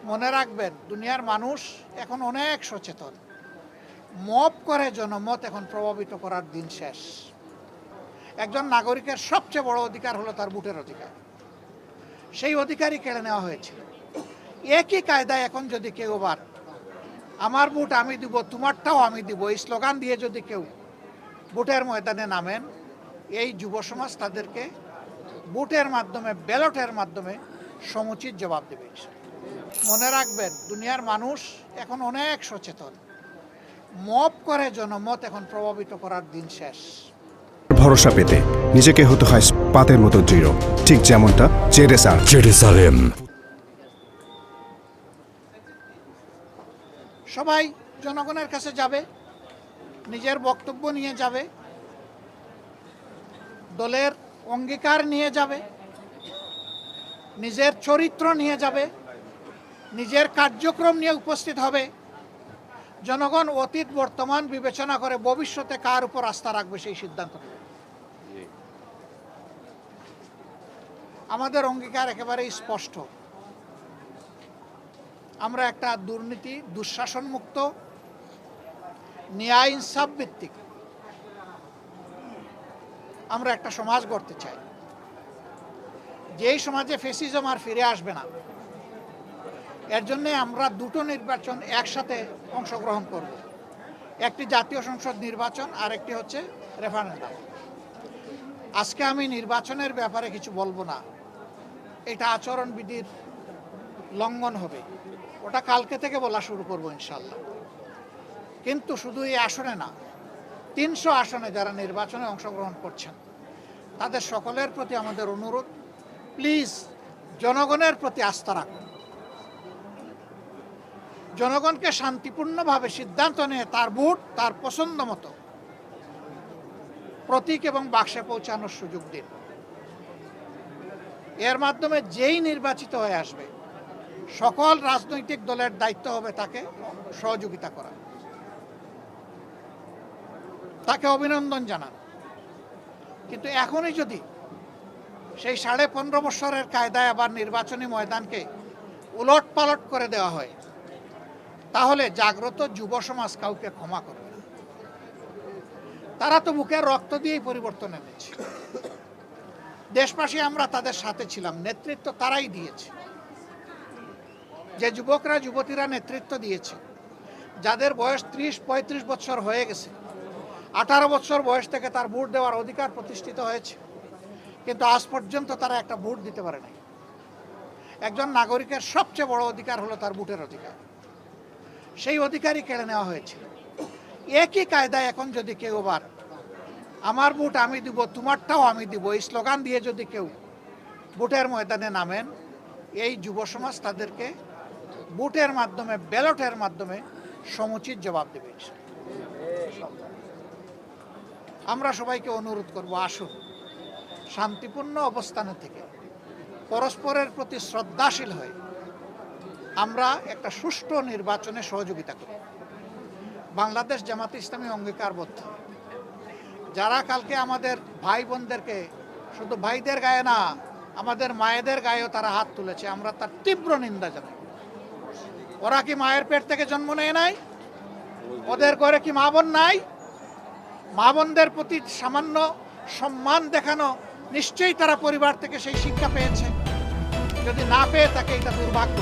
মনে রাখবেন, দুনিয়ার মানুষ এখন অনেক সচেতন। মব করে জনমত এখন প্রভাবিত করার দিন শেষ। একজন নাগরিকের সবচেয়ে বড় অধিকার হলো তার ভোটের অধিকার। সেই অধিকারই কেড়ে নেওয়া হয়েছিল। একই কায়দায় এখন যদি কেউ আবার আমার ভোট আমি দিব, তোমারটাও আমি দিব, এই স্লোগান দিয়ে যদি কেউ ভোটের ময়দানে নামেন, এই যুব সমাজ তাদেরকে ভোটের মাধ্যমে, ব্যালটের মাধ্যমে সমুচিত জবাব দেবে। মনে রাখবেন, দুনিয়ার মানুষ এখন অনেক সচেতন। মব করে জনমত এখন প্রভাবিত করার দিন শেষ। ভরসা পেতে নিজেকে হতে হয় পাতের মতো দৃঢ়, ঠিক যেমনটা জেরুসালেম। সবাই জনগণের কাছে যাবে, নিজের বক্তব্য নিয়ে যাবে, দলের অঙ্গীকার নিয়ে যাবে, নিজের চরিত্র নিয়ে যাবে, নিজের কার্যক্রম নিয়ে উপস্থিত হবে। জনগণ অতীত বর্তমান বিবেচনা করে ভবিষ্যতে কার উপর আস্থা রাখবে সেই সিদ্ধান্ত নেবে। আমাদের অঙ্গীকার একেবারেই স্পষ্ট। আমরা একটা দুর্নীতি, দুঃশাসন মুক্ত, ন্যায় ইনসাফ ভিত্তিক আমরা একটা সমাজ গড়তে চাই, যেই সমাজে ফ্যাসিজম আর ফিরে আসবে না। এর জন্য আমরা দুটো নির্বাচন একসাথে অংশগ্রহণ করব। একটি জাতীয় সংসদ নির্বাচন, আর একটি হচ্ছে রেফারেন্ডাম। আজকে আমি নির্বাচনের ব্যাপারে কিছু বলবো না, এটা আচরণবিধির লঙ্ঘন হবে। ওটা কালকে থেকে বলা শুরু করব ইনশাল্লাহ। কিন্তু শুধু এই আসনে না, 300 আসনে যারা নির্বাচনে অংশগ্রহণ করছেন তাদের সকলের প্রতি আমাদের অনুরোধ, প্লিজ জনগণের প্রতি আস্থা রাখুন। জনগণকে শান্তিপূর্ণভাবে সিদ্ধান্ত নিয়ে তার ভোট তার পছন্দ মতো প্রতীক এবং বাক্সে পৌঁছানোর সুযোগ দিন। এর মাধ্যমে যেই নির্বাচিত হয়ে আসবে, সকল রাজনৈতিক দলের দায়িত্ব হবে তাকে সহযোগিতা করা, তাকে অভিনন্দন জানান। কিন্তু এখনই যদি সেই 15.5 বছরের কায়দায় আবার নির্বাচনী ময়দানকে উলট পালট করে দেওয়া হয়, তাহলে জাগ্রত যুব সমাজ কাউকে ক্ষমা করবে না। তারা তো বুকের রক্ত দিয়েই পরিবর্তন এনেছে। দেশবাসী আমরা তাদের সাথে ছিলাম, নেতৃত্ব তারাই দিয়েছে। যে যুবকরা যুবতীরা নেতৃত্ব দিয়েছে, যাদের বয়স 30-35 বছর হয়ে গেছে, 18 বছর বয়স থেকে তার ভোট দেওয়ার অধিকার প্রতিষ্ঠিত হয়েছে, কিন্তু আজ পর্যন্ত তারা একটা ভোট দিতে পারে নাই। একজন নাগরিকের সবচেয়ে বড় অধিকার হলো তার ভোটের অধিকার। সেই অধিকারই কেড়ে নেওয়া হয়েছিল। একই কায়দায় এখন যদি কেউ আবার আমার ভোট আমি দিব, তোমারটাও আমি দিব, এই স্লোগান দিয়ে যদি কেউ ভোটের ময়দানে নামেন, এই যুব সমাজ তাদেরকে ভোটের মাধ্যমে, ব্যালটের মাধ্যমে সমুচিত জবাব দেবে। আমরা সবাইকে অনুরোধ করব, আসুন শান্তিপূর্ণ অবস্থানে থেকে পরস্পরের প্রতি শ্রদ্ধাশীল হয়ে আমরা একটা সুষ্ঠু নির্বাচনে সহযোগিতা করি। বাংলাদেশ জামাতে ইসলামী অঙ্গীকারবদ্ধ। যারা কালকে আমাদের ভাই বোনদেরকে, শুধু ভাইদের গায়ে না, আমাদের মায়েদের গায়েও তারা হাত তুলেছে, আমরা তার তীব্র নিন্দা জানাই। ওরা কি মায়ের পেট থেকে জন্ম নেয় নাই? ওদের ঘরে কি মা বোন নাই? মা বোনদের প্রতি সামান্য সম্মান দেখানো, নিশ্চয়ই তারা পরিবার থেকে সেই শিক্ষা পেয়েছে। যদি না পেয়ে থাকে, এটা দুর্ভাগ্য।